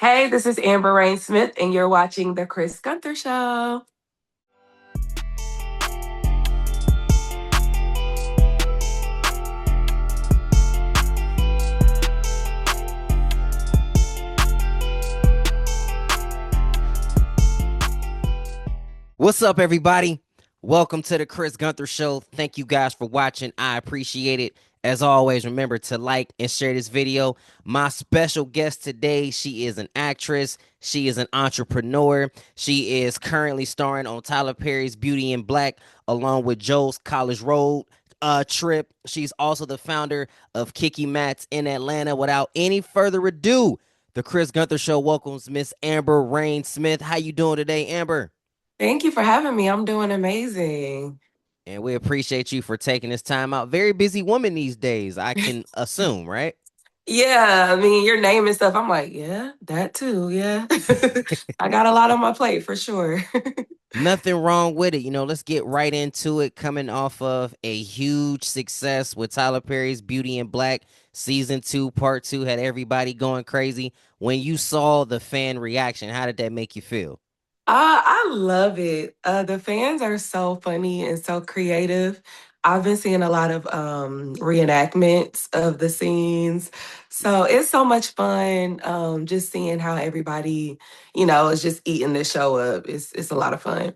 Hey, this is Amber Rain Smith, and you're watching The Chris Gunther Show. What's up, everybody? Welcome to the Chris Gunther Show. Thank you guys for watching. I appreciate it. As always, remember to like and share this video. My special guest today, she is an actress. She is an entrepreneur. She is currently starring on Tyler Perry's Beauty in Black, along with Joe's College Road trip. She's also the founder of Kicky Mats in Atlanta. Without any further ado, the Chris Gunther Show welcomes Miss Amber Rain Smith. How you doing today, Amber? Thank you for having me. I'm doing amazing. And we appreciate you for taking this time out. Very busy woman these days, I can assume, right? Yeah, I mean, your name and stuff. I'm like, yeah, that too. Yeah. I got a lot on my plate for sure. Nothing wrong with it. Let's get right into it. Coming off of a huge success with Tyler Perry's Beauty in Black season 2, part 2 had everybody going crazy. When you saw the fan reaction, how did that make you feel? I love it. The fans are so funny and so creative. I've been seeing a lot of reenactments of the scenes. So it's so much fun just seeing how everybody, is just eating the show up. It's a lot of fun.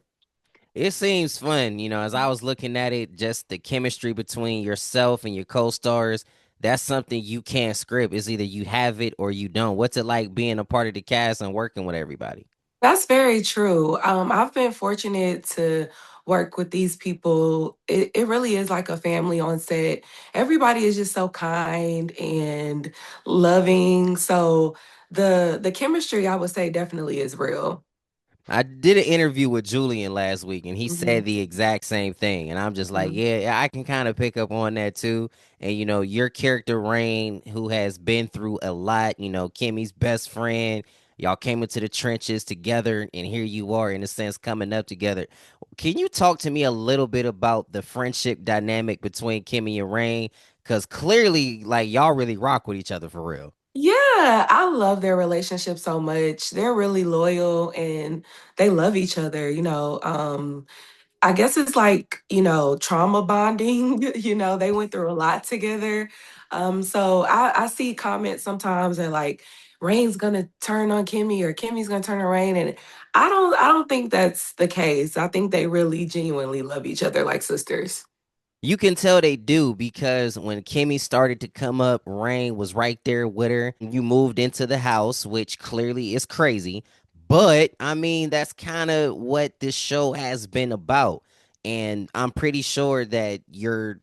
It seems fun, as I was looking at it, just the chemistry between yourself and your co-stars. That's something you can't script. It's either you have it or you don't. What's it like being a part of the cast and working with everybody? That's very true. I've been fortunate to work with these people. It really is like a family on set. Everybody is just so kind and loving. So the chemistry, I would say, definitely is real. I did an interview with Julian last week and he Hmm. said the exact same thing. And I'm just like, Hmm. yeah, I can kind of pick up on that too. And your character Rain, who has been through a lot, Kimmy's best friend, y'all came into the trenches together and here you are in a sense coming up together. Can you talk to me a little bit about the friendship dynamic between Kimmy and Rain? Because clearly, like, y'all really rock with each other for real. Yeah, I love their relationship so much. They're really loyal and they love each other. I guess it's like, trauma bonding. They went through a lot together. So I see comments sometimes that like Rain's gonna turn on Kimmy or Kimmy's gonna turn on Rain. And I don't think that's the case. I think they really genuinely love each other like sisters. You can tell they do because when Kimmy started to come up, Rain was right there with her. You moved into the house, which clearly is crazy. But I mean, that's kind of what this show has been about. And I'm pretty sure that your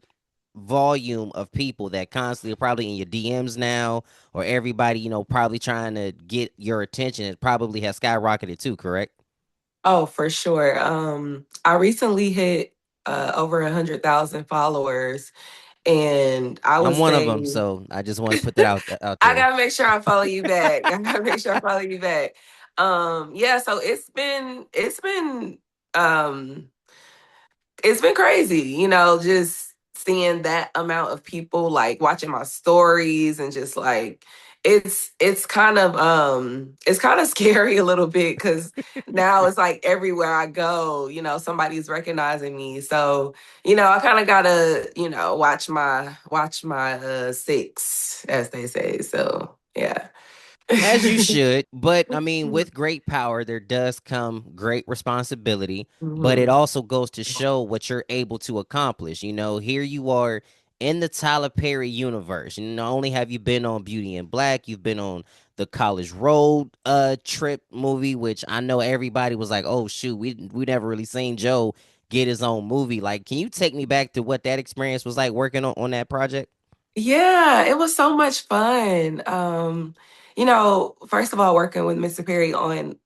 volume of people that constantly are probably in your DMs now, or everybody, probably trying to get your attention, it probably has skyrocketed too, correct? Oh, for sure. I recently hit over 100,000 followers, and I would I'm one of them, say so I just want to put that out I there. gotta make sure I follow you back. I gotta make sure I follow you back. Yeah, so um it's been crazy, just seeing that amount of people like watching my stories and just like it's kind of scary a little bit because now it's like everywhere I go, somebody's recognizing me. So, I kind of gotta, watch my six, as they say. So yeah. As you should, but I mean, with great power, there does come great responsibility, but it Mhm. also goes to show what you're able to accomplish. Here you are in the Tyler Perry universe. And not only have you been on Beauty in Black, you've been on the College Road trip movie, which I know everybody was like, oh shoot, we never really seen Joe get his own movie. Like, can you take me back to what that experience was like working on that project? Yeah, it was so much fun. First of all, working with Mr. Perry on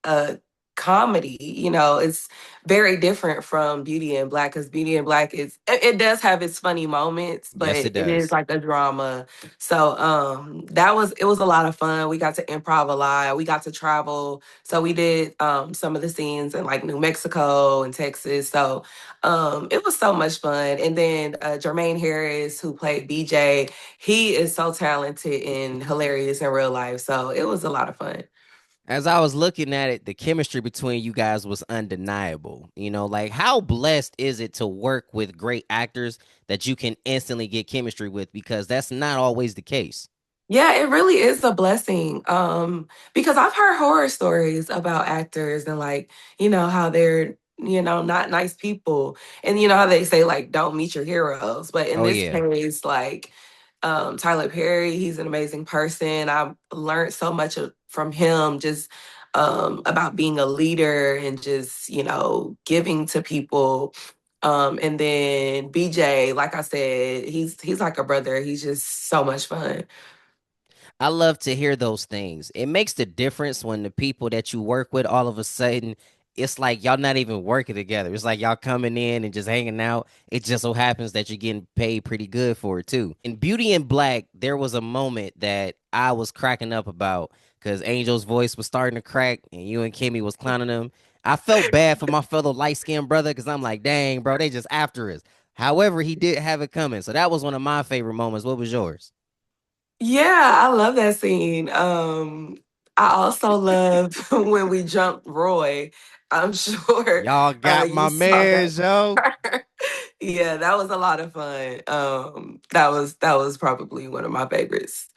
a comedy, it's very different from Beauty and Black because Beauty and Black it does have its funny moments, but Yes, it it is does. like a drama. So it was a lot of fun. We got to improv a lot. We got to travel. So we did some of the scenes in like New Mexico and Texas. So it was so much fun. And then Jermaine Harris, who played BJ, he is so talented and hilarious in real life. So it was a lot of fun. As I was looking at it, the chemistry between you guys was undeniable. Like how blessed is it to work with great actors that you can instantly get chemistry with because that's not always the case. Yeah, it really is a blessing. Because I've heard horror stories about actors and like, how they're, not nice people. And you know how they say like don't meet your heroes. But in Oh this yeah. case, like Tyler Perry, he's an amazing person. I've learned so much from him just about being a leader and just, giving to people. And then BJ, like I said, he's like a brother. He's just so much fun. I love to hear those things. It makes the difference when the people that you work with all of a sudden it's like y'all not even working together. It's like y'all coming in and just hanging out. It just so happens that you're getting paid pretty good for it too. In Beauty in Black, there was a moment that I was cracking up about because Angel's voice was starting to crack and you and Kimmy was clowning him. I felt bad for my fellow light skinned brother because I'm like, dang, bro, they just after us. However, he did have it coming. So that was one of my favorite moments. What was yours? Yeah, I love that scene. I also love when we jumped Roy. I'm sure Y'all got you my saw man, that yo. part. Yeah, that was a lot of fun. That was probably one of my favorites.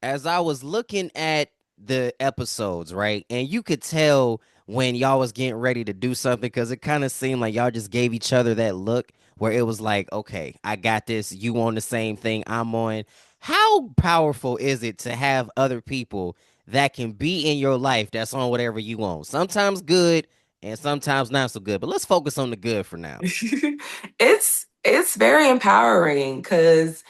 As I was looking at the episodes, right, and you could tell when y'all was getting ready to do something because it kind of seemed like y'all just gave each other that look where it was like, okay, I got this. You on the same thing I'm on. How powerful is it to have other people that can be in your life that's on whatever you want? Sometimes good and sometimes not so good. But let's focus on the good for now. It's very empowering because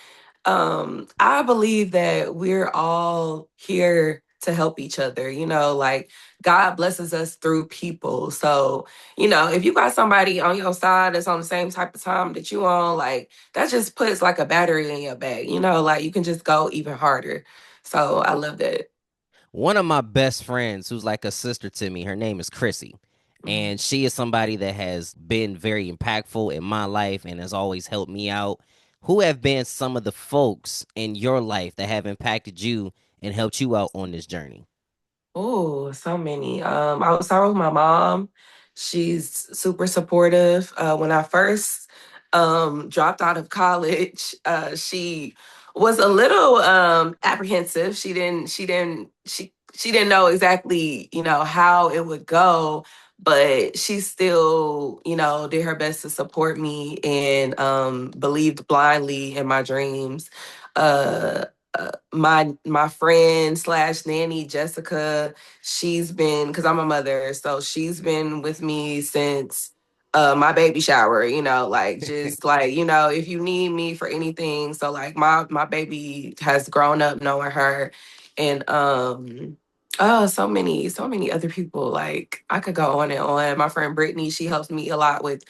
I believe that we're all here to help each other. Like God blesses us through people. So, if you got somebody on your side that's on the same type of time that you on, like that just puts like a battery in your bag, like you can just go even harder. So I love that. One of my best friends who's like a sister to me, her name is Chrissy. Mhm. And she is somebody that has been very impactful in my life and has always helped me out. Who have been some of the folks in your life that have impacted you and helped you out on this journey? Oh, so many. I would start with my mom. She's super supportive. When I first dropped out of college, she was a little apprehensive. She didn't know exactly, how it would go, but she still, did her best to support me and believed blindly in my dreams. Uh, my friend slash nanny Jessica, she's been because I'm a mother, so she's been with me since my baby shower. Like just like if you need me for anything. So like my baby has grown up knowing her, and oh so many other people. Like I could go on and on. My friend Brittany, she helps me a lot with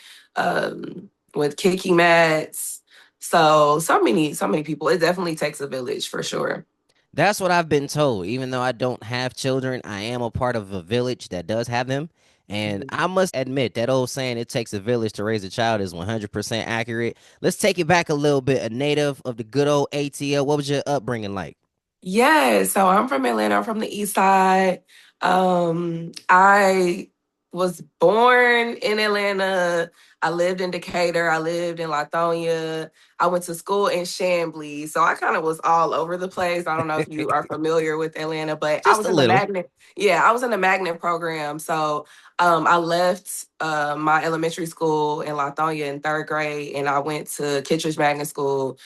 Kicky Mats. So many people. It definitely takes a village for sure. That's what I've been told. Even though I don't have children, I am a part of a village that does have them. And Mhm. I must admit, that old saying, it takes a village to raise a child, is 100% accurate. Let's take it back a little bit. A native of the good old ATL, what was your upbringing like? Yeah, so I'm from Atlanta. I'm from the East Side. I was born in Atlanta. I lived in Decatur. I lived in Lithonia. I went to school in Chamblee. So I kind of was all over the place. I don't know if you are familiar with Atlanta, but I Just was a in the little. magnet. Yeah, I was in the magnet program. So I left my elementary school in Lithonia in third grade, and I went to Kittredge Magnet School,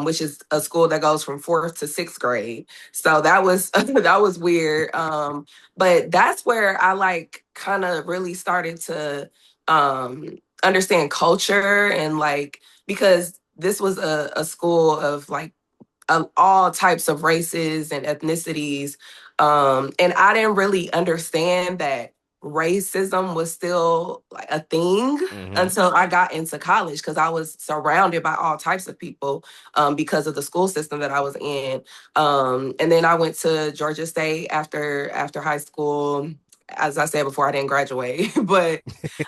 which is a school that goes from fourth to sixth grade. So that was that was weird. But that's where I like kind of really started to understand culture and like because this was a school of like all types of races and ethnicities. And I didn't really understand that racism was still like a thing Hmm. until I got into college because I was surrounded by all types of people because of the school system that I was in. And then I went to Georgia State after high school. As I said before, I didn't graduate, but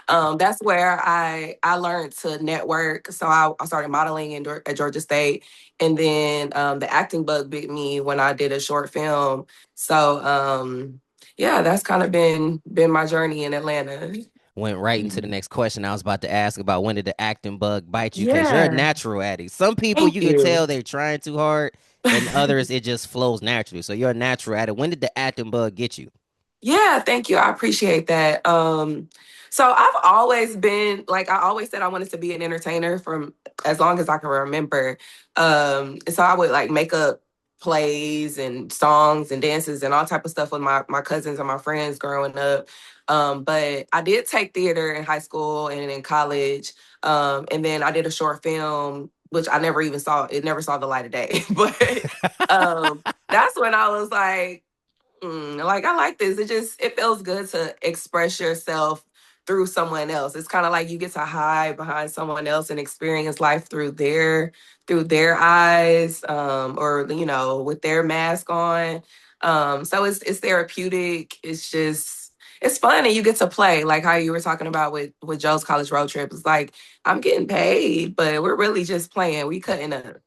that's where I learned to network. So I started modeling at Georgia State, and then the acting bug bit me when I did a short film. So yeah, that's kind of been my journey in Atlanta. Went right into the Mhm. next question I was about to ask about when did the acting bug bite you? Because you're a Yeah, natural at it. Some people thank you can you. tell they're trying too hard, and others it just flows naturally. So you're a natural at it. When did the acting bug get you? Yeah, thank you. I appreciate that. So I've always been like I always said I wanted to be an entertainer from as long as I can remember. And so I would like make up plays and songs and dances and all type of stuff with my cousins and my friends growing up. But I did take theater in high school and in college. And then I did a short film, which I never even saw. It never saw the light of day. But that's when I was like, like I like this. It feels good to express yourself through someone else. It's kind of like you get to hide behind someone else and experience life through their eyes, or with their mask on. So it's therapeutic. It's fun and you get to play like how you were talking about with Joe's college road trip. It's like I'm getting paid, but we're really just playing. We cutting up.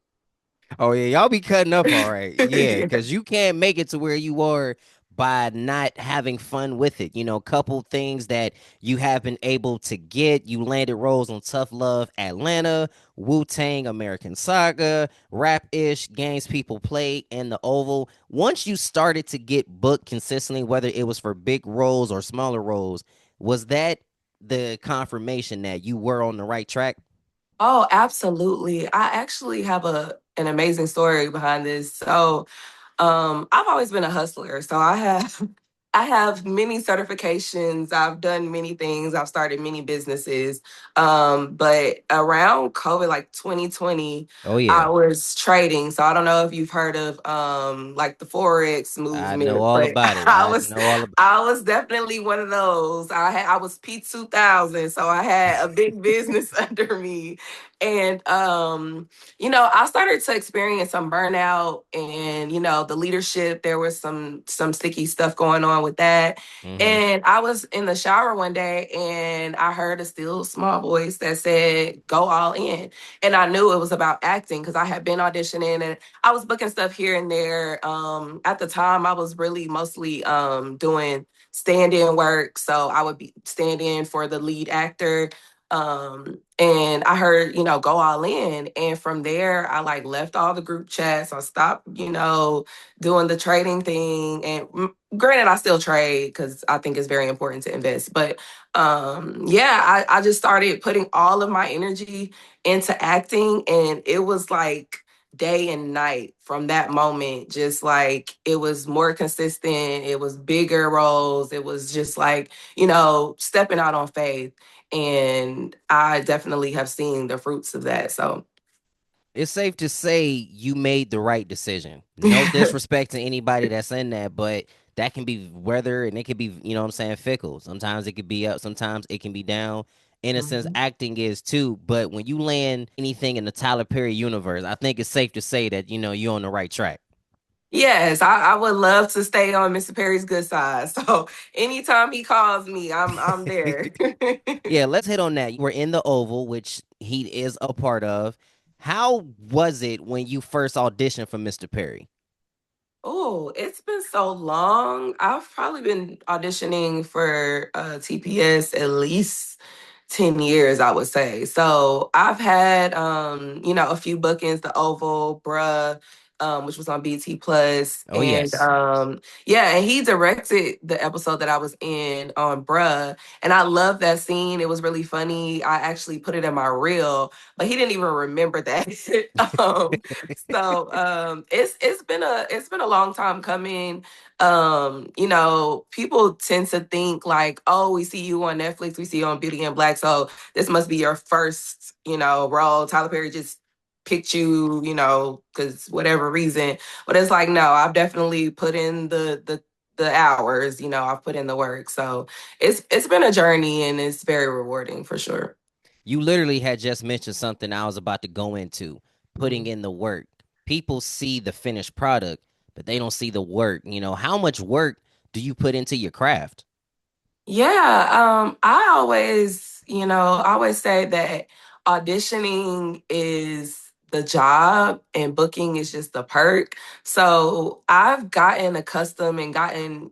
Oh yeah, y'all be cutting up all right. Yeah, Yeah. because you can't make it to where you are by not having fun with it. Couple things that you have been able to get. You landed roles on Tough Love Atlanta, Wu Tang American Saga, Rap Ish, Games People Play, and The Oval. Once you started to get booked consistently, whether it was for big roles or smaller roles, was that the confirmation that you were on the right track? Oh, absolutely. I actually have an amazing story behind this. So, I've always been a hustler. So I have many certifications. I've done many things. I've started many businesses. But around COVID, like 2020, Oh I yeah, was trading. So I don't know if you've heard of like the Forex I know movement, all but about it. I I was know all about. I was definitely one of those. I was P 2000, so I had a big business under me. And I started to experience some burnout and, the leadership, there was some sticky stuff going on with that. Hmm. And I was in the shower one day and I heard a still small voice that said, go all in. And I knew it was about acting because I had been auditioning and I was booking stuff here and there. At the time, I was really mostly doing stand-in work. So I would be stand in for the lead actor. And I heard, go all in. And from there, I like left all the group chats. I stopped, doing the trading thing. And granted, I still trade because I think it's very important to invest. But yeah, I just started putting all of my energy into acting. And it was like day and night from that moment. Just like it was more consistent, it was bigger roles. It was just like, stepping out on faith, and I definitely have seen the fruits of that. So, It's safe to say you made the right decision. No disrespect to anybody that's in that, but that can be weather and it could be, what I'm saying, fickle. Sometimes it could be up, sometimes it can be down. In a sense, Mhm. acting is too. But when you land anything in the Tyler Perry universe, I think it's safe to say that, you're on the right track. Yes, I would love to stay on Mr. Perry's good side. So anytime he calls me, I'm there. Yeah, let's hit on that. You were in the Oval, which he is a part of. How was it when you first auditioned for Mr. Perry? Oh, it's been so long. I've probably been auditioning for TPS at least 10 years, I would say. So I've had a few bookings, the Oval, Bruh, which was on BT Plus. Oh, And yes. yeah, and he directed the episode that I was in on Bruh. And I love that scene. It was really funny. I actually put it in my reel, but he didn't even remember that. um, so it's been a long time coming. People tend to think like, oh, we see you on Netflix, we see you on Beauty and Black, so this must be your first, role. Tyler Perry just picked you, because whatever reason. But it's like, no, I've definitely put in the hours, I've put in the work. So it's been a journey and it's very rewarding for sure. You literally had just mentioned something I was about to go into, putting Mhm. in the work. People see the finished product, but they don't see the work. How much work do you put into your craft? Yeah, I always say that auditioning is the job and booking is just the perk. So I've gotten accustomed and gotten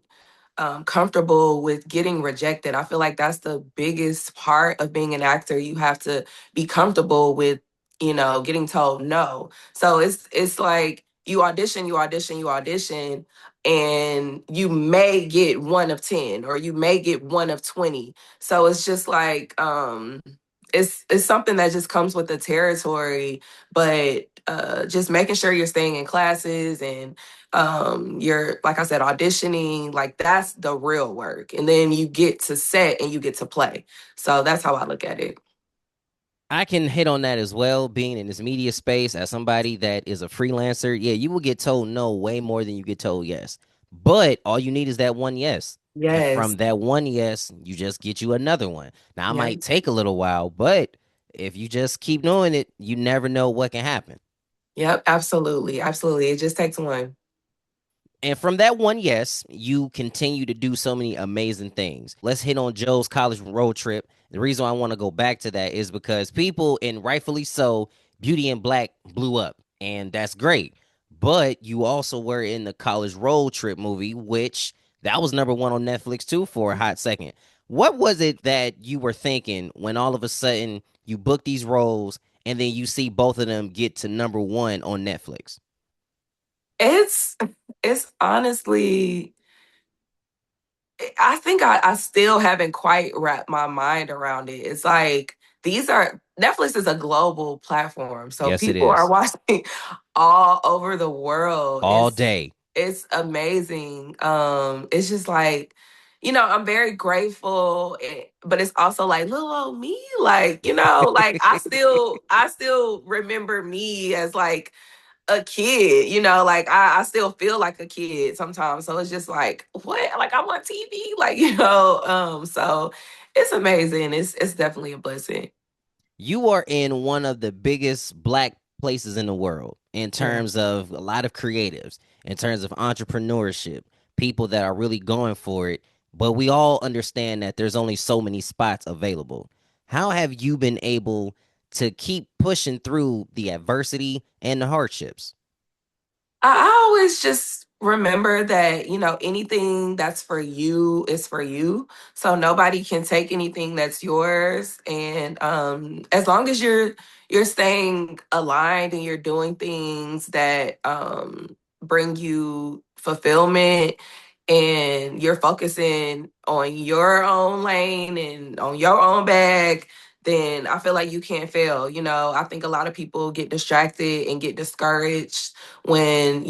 comfortable with getting rejected. I feel like that's the biggest part of being an actor. You have to be comfortable with, getting told no. So it's like you audition, and you may get one of 10 or you may get one of 20. So it's just like it's something that just comes with the territory, but just making sure you're staying in classes, and you're, like I said, auditioning, like that's the real work, and then you get to set and you get to play. So that's how I look at it. I can hit on that as well. Being in this media space as somebody that is a freelancer, yeah, you will get told no way more than you get told yes. But all you need is that one yes. And Yes. from that one yes, you just get you another one. Now, it Yeah. might take a little while, but if you just keep doing it, you never know what can happen. Yep, absolutely, absolutely, it just takes one. And from that one yes, you continue to do so many amazing things. Let's hit on Joe's college road trip. The reason I want to go back to that is because people, and rightfully so, Beauty and Black blew up, and that's great. But you also were in the college road trip movie, which that was number one on Netflix too for a hot second. What was it that you were thinking when all of a sudden you book these roles and then you see both of them get to number one on Netflix? it's it's honestly, I think I still haven't quite wrapped my mind around it. It's like Netflix is a global platform, so Yes, it people are is. watching all over the world. All It's day. it's amazing. It's just like, I'm very grateful, but it's also like little old me, like, like I still remember me as like a kid, like I still feel like a kid sometimes. So it's just like, what? Like I'm on TV, like, so it's amazing. It's definitely a blessing. You are in one of the biggest black places in the world in Yeah. terms of a lot of creatives, in terms of entrepreneurship, people that are really going for it. But we all understand that there's only so many spots available. How have you been able to keep pushing through the adversity and the hardships? I always just remember that, anything that's for you is for you. So nobody can take anything that's yours. And as long as you're staying aligned and you're doing things that bring you fulfillment, and you're focusing on your own lane and on your own bag, then I feel like you can't fail. I think a lot of people get distracted and get discouraged when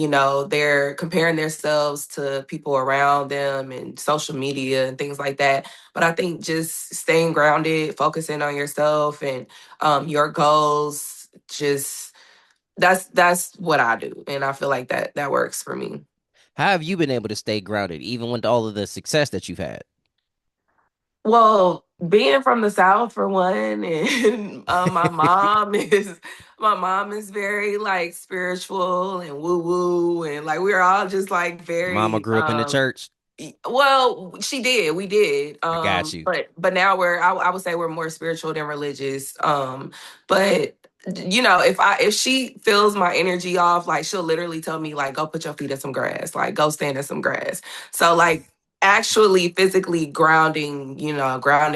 they're comparing themselves to people around them and social media and things like that. But I think just staying grounded, focusing on yourself and your goals, just that's what I do, and I feel like that works for me. How have you been able to stay grounded, even with all of the success that you've had? Well, being from the South for one, and my mom is very like spiritual and woo woo, and like we're all just like Your mama very grew up in the church. well, she did. We did. I got you. But now I would say we're more spiritual than religious. But if she feels my energy off, like she'll literally tell me like, go put your feet in some grass, like go stand in some grass. So like actually physically grounding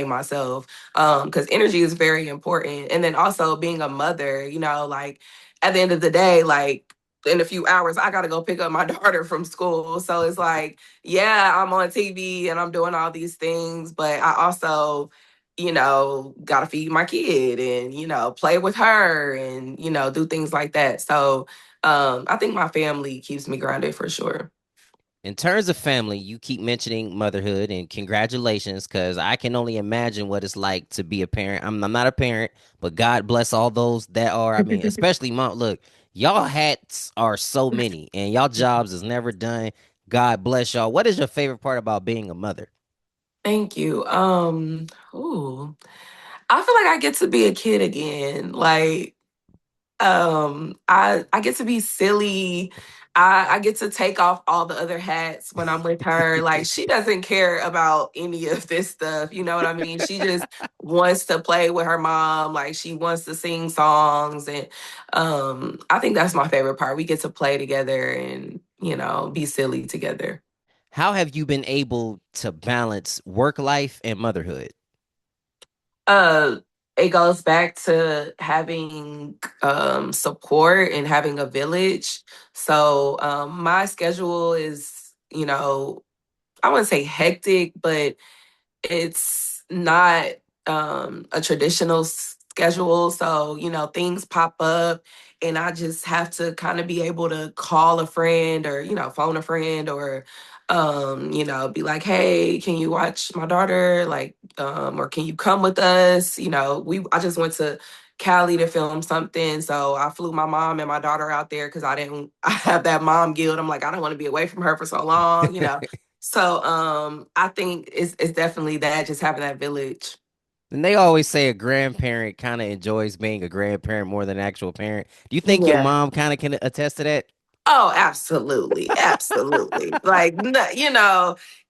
myself, because energy is very important. And then also being a mother, like at the end of the day, like in a few hours I gotta go pick up my daughter from school. So it's like, yeah, I'm on TV and I'm doing all these things, but I also, got to feed my kid and, play with her and, do things like that. So I think my family keeps me grounded for sure. In terms of family, you keep mentioning motherhood, and congratulations, because I can only imagine what it's like to be a parent. I'm not a parent, but God bless all those that are. I mean, especially mom. Look, y'all hats are so many, and y'all jobs is never done. God bless y'all. What is your favorite part about being a mother? Thank you. Ooh, I feel like I get to be a kid again. Like, I get to be silly. I get to take off all the other hats when I'm with her. Like she doesn't care about any of this stuff, you know what I mean? She just wants to play with her mom, like she wants to sing songs, and I think that's my favorite part. We get to play together and, be silly together. How have you been able to balance work life and motherhood? Uh, it goes back to having support and having a village. So my schedule is, I wouldn't say hectic, but it's not a traditional schedule. So, things pop up and I just have to kind of be able to call a friend or, phone a friend or, be like, hey, can you watch my daughter? Like, or can you come with us? I just went to Cali to film something. So I flew my mom and my daughter out there because I have that mom guilt. I'm like, I don't want to be away from her for so long. So I think it's definitely that, just having that village. And they always say a grandparent kind of enjoys being a grandparent more than an actual parent. Do you think your Yeah. mom kind of can attest to that? Oh, absolutely. Absolutely. Like,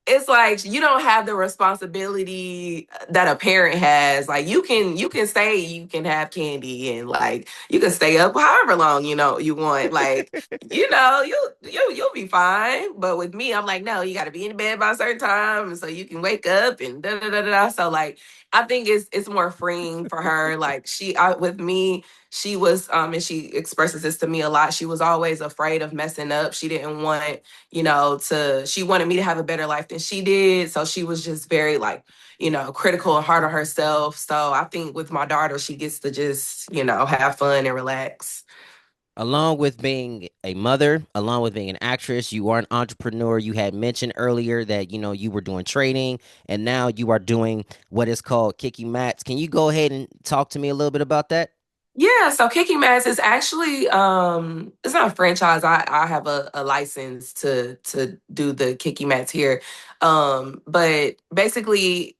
it's like you don't have the responsibility that a parent has. Like you can say you can have candy and like you can stay up however long you want. Like, you'll be fine. But with me, I'm like, no, you gotta be in bed by a certain time so you can wake up and da da da da. Da. So like I think it's more freeing for her. Like with me, she was and she expresses this to me a lot. She was always afraid of messing up. She didn't want, she wanted me to have a better life than she did. So she was just very like, critical and hard on herself. So I think with my daughter, she gets to just, have fun and relax. Along with being a mother, along with being an actress, you are an entrepreneur. You had mentioned earlier that you were doing trading, and now you are doing what is called Kicky Mats. Can you go ahead and talk to me a little bit about that? Yeah, so Kicky Mats is actually it's not a franchise. I have a license to do the Kicky Mats here. But basically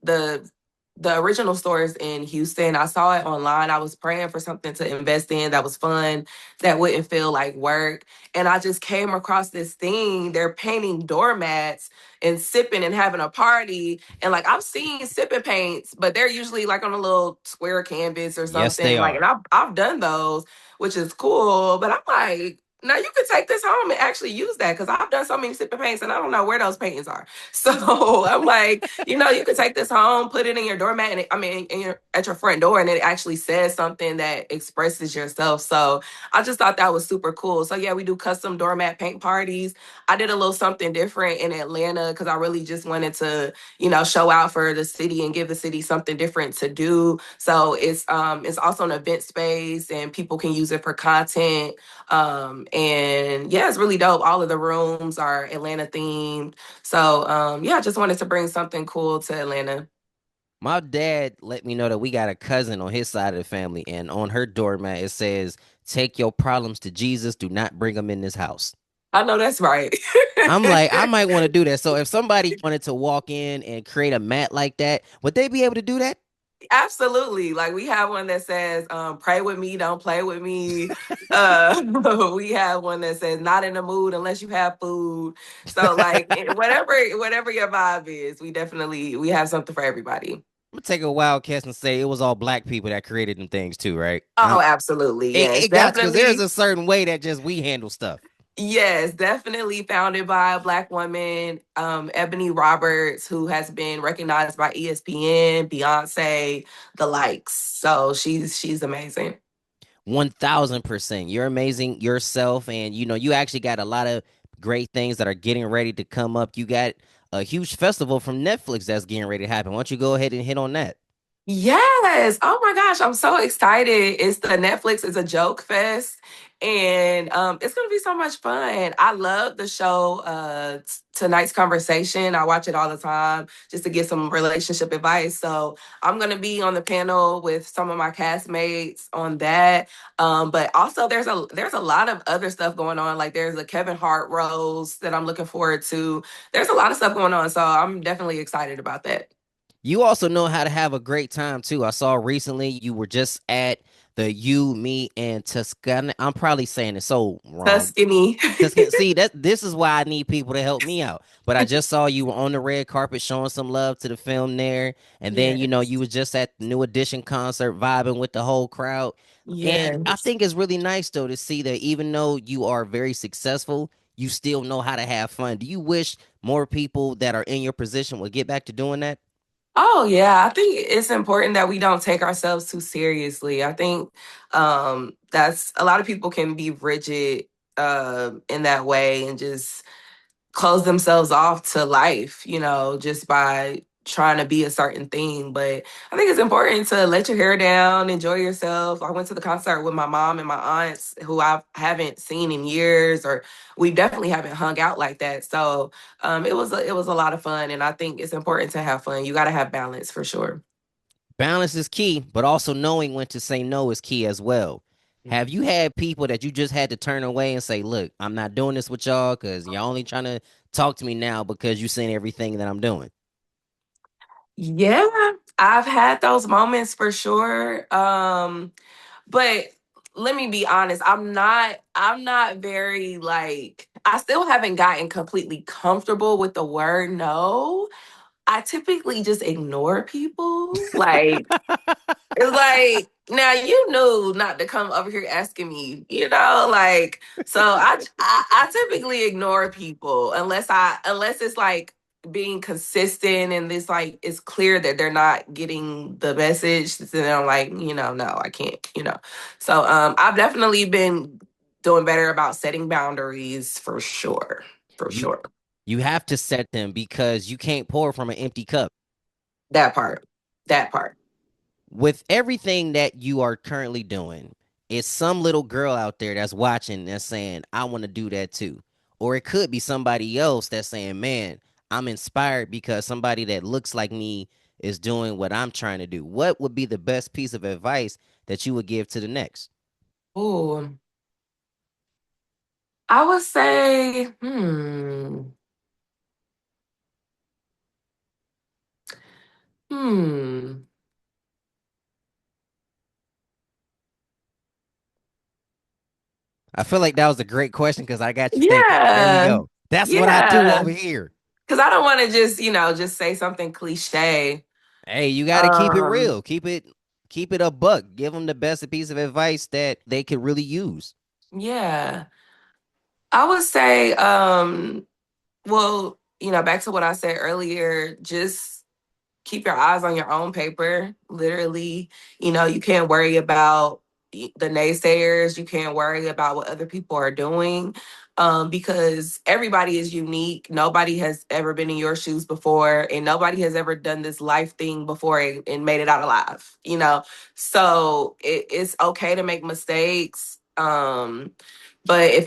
the original store is in Houston. I saw it online. I was praying for something to invest in that was fun, that wouldn't feel like work. And I just came across this thing. They're painting doormats and sipping and having a party. And like I've seen sipping paints, but they're usually like on a little square canvas or Yes, they something. Like, and are. I've done those, which is cool. But I'm like, now you could take this home and actually use that because I've done so many sipping paints and I don't know where those paintings are. So I'm like, you could take this home, put it in your doormat, and at your front door, and it actually says something that expresses yourself. So I just thought that was super cool. So yeah, we do custom doormat paint parties. I did a little something different in Atlanta because I really just wanted to, show out for the city and give the city something different to do. So it's also an event space and people can use it for content. And yeah, it's really dope. All of the rooms are Atlanta themed. So yeah, I just wanted to bring something cool to Atlanta. My dad let me know that we got a cousin on his side of the family, and on her doormat it says, "Take your problems to Jesus. Do not bring them in this house." I know that's right. I'm like, I might want to do that. So if somebody wanted to walk in and create a mat like that, would they be able to do that? Absolutely. Like we have one that says, pray with me, don't play with me. We have one that says not in the mood unless you have food. So like whatever your vibe is, we have something for everybody. I'm gonna take a wild guess and say it was all black people that created them things too, right? Oh, absolutely. It Yes, got because there's definitely. a certain way that just we handle stuff. Yes, definitely founded by a Black woman, Ebony Roberts, who has been recognized by ESPN, Beyonce, the likes. So she's amazing. 1000%. You're amazing yourself, and you actually got a lot of great things that are getting ready to come up. You got a huge festival from Netflix that's getting ready to happen. Why don't you go ahead and hit on that? Yes. Oh my gosh, I'm so excited. It's the Netflix is a joke fest and it's going to be so much fun. I love the show Tonight's Conversation. I watch it all the time just to get some relationship advice. So, I'm going to be on the panel with some of my castmates on that. But also there's a lot of other stuff going on. Like there's a Kevin Hart rose that I'm looking forward to. There's a lot of stuff going on, so I'm definitely excited about that. You also know how to have a great time too. I saw recently you were just at the You, Me, and Tuscany. I'm probably saying it so wrong. Tuscany. Tuscany. See, that this is why I need people to help me out. But I just saw you were on the red carpet showing some love to the film there, and then you Yes. was just at the New Edition concert vibing with the whole crowd. And I Yes. think it's really nice though to see that even though you are very successful, you still know how to have fun. Do you wish more people that are in your position would get back to doing that? Oh yeah, I think it's important that we don't take ourselves too seriously. I think that's a lot of people can be rigid in that way and just close themselves off to life, just by trying to be a certain thing. But I think it's important to let your hair down, enjoy yourself. I went to the concert with my mom and my aunts who I haven't seen in years, or we definitely haven't hung out like that. So it was a lot of fun, and I think it's important to have fun. You got to have balance for sure. Balance is key, but also knowing when to say no is key as well. Have you had people that you just had to turn away and say, look, I'm not doing this with y'all because y'all only trying to talk to me now because you seen everything that I'm doing? Yeah, I've had those moments for sure. But let me be honest, I'm not very like I still haven't gotten completely comfortable with the word no. I typically just ignore people. Like it's like, now you knew not to come over here asking me, like, so I typically ignore people unless it's like being consistent and this like it's clear that they're not getting the message. Then I'm like, no, I can't. So I've definitely been doing better about setting boundaries for sure. For You sure. you have to set them because you can't pour from an empty cup. That part. That part. With everything that you are currently doing, it's some little girl out there that's watching that's saying, I want to do that too. Or it could be somebody else that's saying, man, I'm inspired because somebody that looks like me is doing what I'm trying to do. What would be the best piece of advice that you would give to the next? Ooh. I would say, hmm. I feel like that was a great question because I got you thinking. There we Yeah. go. That's what I do Yeah. over here. Because I don't want to just say something cliche. Hey, you got to keep it Um, real. Keep it a buck. Give them the best piece of advice that they could really use. yeah. I would say, well, back to what I said earlier, just keep your eyes on your own paper, literally. You can't worry about the naysayers. You can't worry about what other people are doing, because everybody is unique. Nobody has ever been in your shoes before, and nobody has ever done this life thing before and made it out alive. So it's okay to make mistakes. But if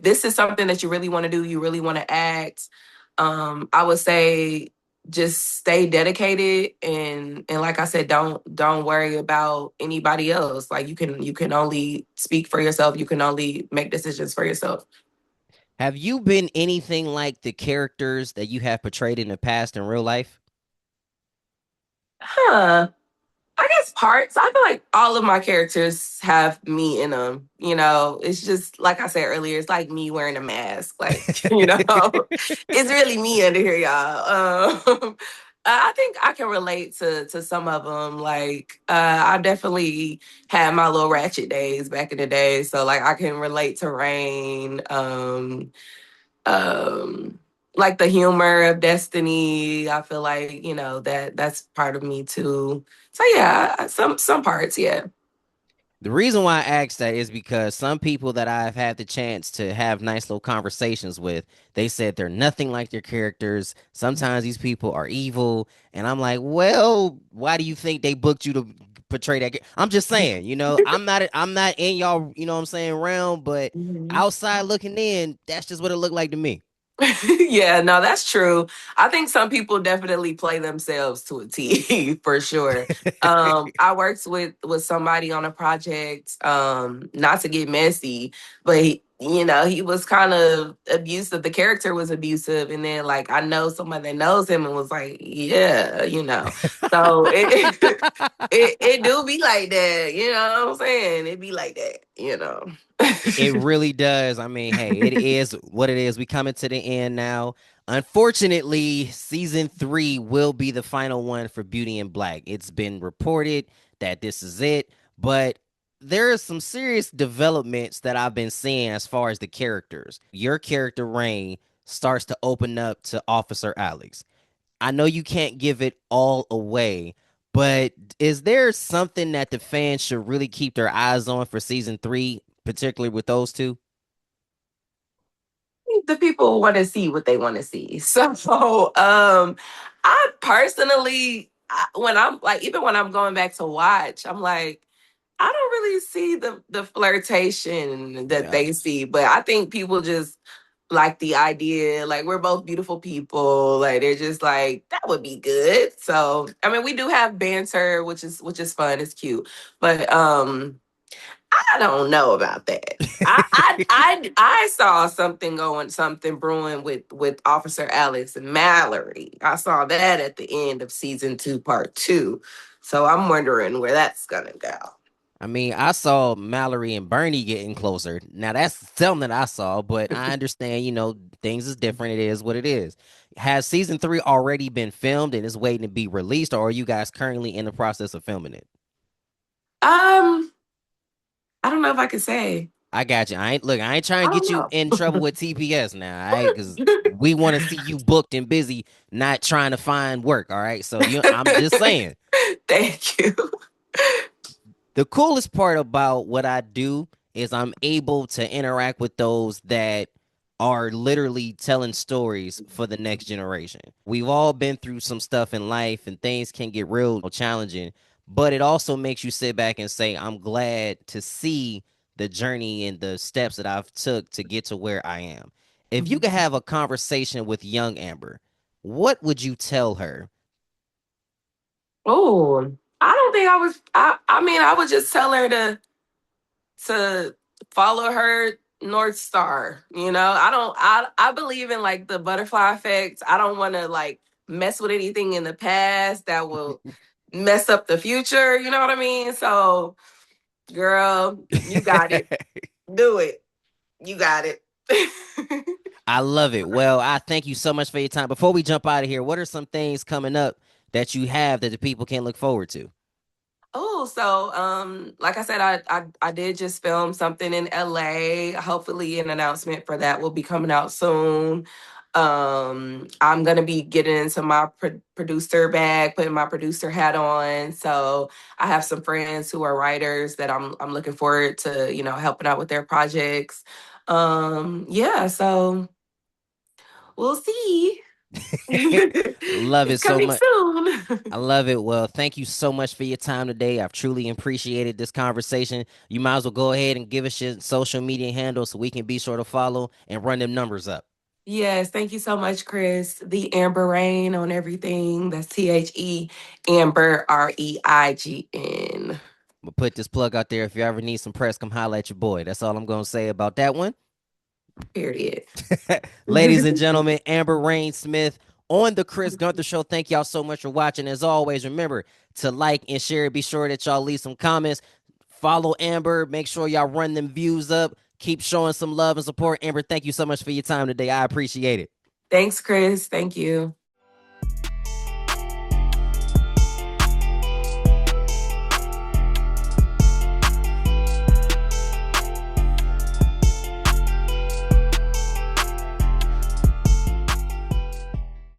this is something that you really want to do, you really want to act, I would say just stay dedicated, and like I said, don't worry about anybody else. Like you can only speak for yourself. You can only make decisions for yourself. Have you been anything like the characters that you have portrayed in the past in real life? Huh. I guess parts. I feel like all of my characters have me in them. It's just like I said earlier. It's like me wearing a mask. Like it's really me under here, y'all. I think I can relate to some of them. Like I definitely had my little ratchet days back in the day, so like I can relate to Rain. Um, like the humor of Destiny. I feel like that's part of me too. So yeah, some parts, yeah. The reason why I asked that is because some people that I've had the chance to have nice little conversations with, they said they're nothing like their characters. Sometimes these people are evil, and I'm like, well, why do you think they booked you to portray that? I'm just saying, I'm not in y'all, what I'm saying, realm, but Mhm. outside looking in, that's just what it looked like to me. Yeah, no, that's true. I think some people definitely play themselves to a T for sure. I worked with somebody on a project, not to get messy, but he was kind of abusive. The character was abusive, and then like I know someone that knows him and was like, yeah. So it do be like that, you know what I'm saying? It be like that. It really does. I mean, hey, it is what it is. We coming to the end now. Unfortunately, season 3 will be the final one for Beauty in Black. It's been reported that this is it, but there is some serious developments that I've been seeing as far as the characters. Your character Rain starts to open up to Officer Alex. I know you can't give it all away, but is there something that the fans should really keep their eyes on for season 3, particularly with those two? The people want to see what they want to see. So, I personally, when I'm like, even when I'm going back to watch, I'm like, I don't really see the flirtation that Yeah. they see, but I think people just like the idea. Like we're both beautiful people. Like they're just like that would be good. So I mean, we do have banter, which is fun. It's cute, but I don't know about that. I saw something brewing with Officer Alex and Mallory. I saw that at the end of season 2, part 2. So I'm wondering where that's gonna go. I mean, I saw Mallory and Bernie getting closer. Now that's something that I saw, but I understand, things is different. It is what it is. Has season 3 already been filmed and is waiting to be released, or are you guys currently in the process of filming it? Um, I don't know if I could say. I got you. I ain't trying I to get don't you know. in trouble with TPS now, all right? Because we want to see you booked and busy, not trying to find work, all right? So I'm just saying. Thank you. The coolest part about what I do is I'm able to interact with those that are literally telling stories for the next generation. We've all been through some stuff in life and things can get real challenging, but it also makes you sit back and say, I'm glad to see the journey and the steps that I've took to get to where I am. If you could have a conversation with young Amber, what would you tell her? Oh, I don't think I was. I mean, I would just tell her to follow her North Star. I don't. I believe in like the butterfly effect. I don't want to like mess with anything in the past that will mess up the future. You know what I mean? So, girl, you got it. Do it. You got it. I love it. Well, I thank you so much for your time. Before we jump out of here, what are some things coming up that you have that the people can look forward to? Oh, so like I said, I did just film something in LA. Hopefully an announcement for that will be coming out soon. I'm gonna be getting into my producer bag, putting my producer hat on. So I have some friends who are writers that I'm looking forward to, helping out with their projects. Yeah, so we'll see. Love it It's so coming much. soon. I love it. Well, thank you so much for your time today. I've truly appreciated this conversation. You might as well go ahead and give us your social media handle so we can be sure to follow and run them numbers up. Yes, thank you so much, Chris. The Amber Rain on everything. That's THE Amber REIGN. I'm gonna put this plug out there. If you ever need some press, come holla at your boy. That's all I'm gonna say about that one. Period. Ladies and gentlemen, Amber Rain Smith on the Chris Gunther Show. Thank y'all so much for watching. As always, remember to like and share. Be sure that y'all leave some comments. Follow Amber. Make sure y'all run them views up. Keep showing some love and support. Amber, thank you so much for your time today. I appreciate it. Thanks, Chris. Thank you.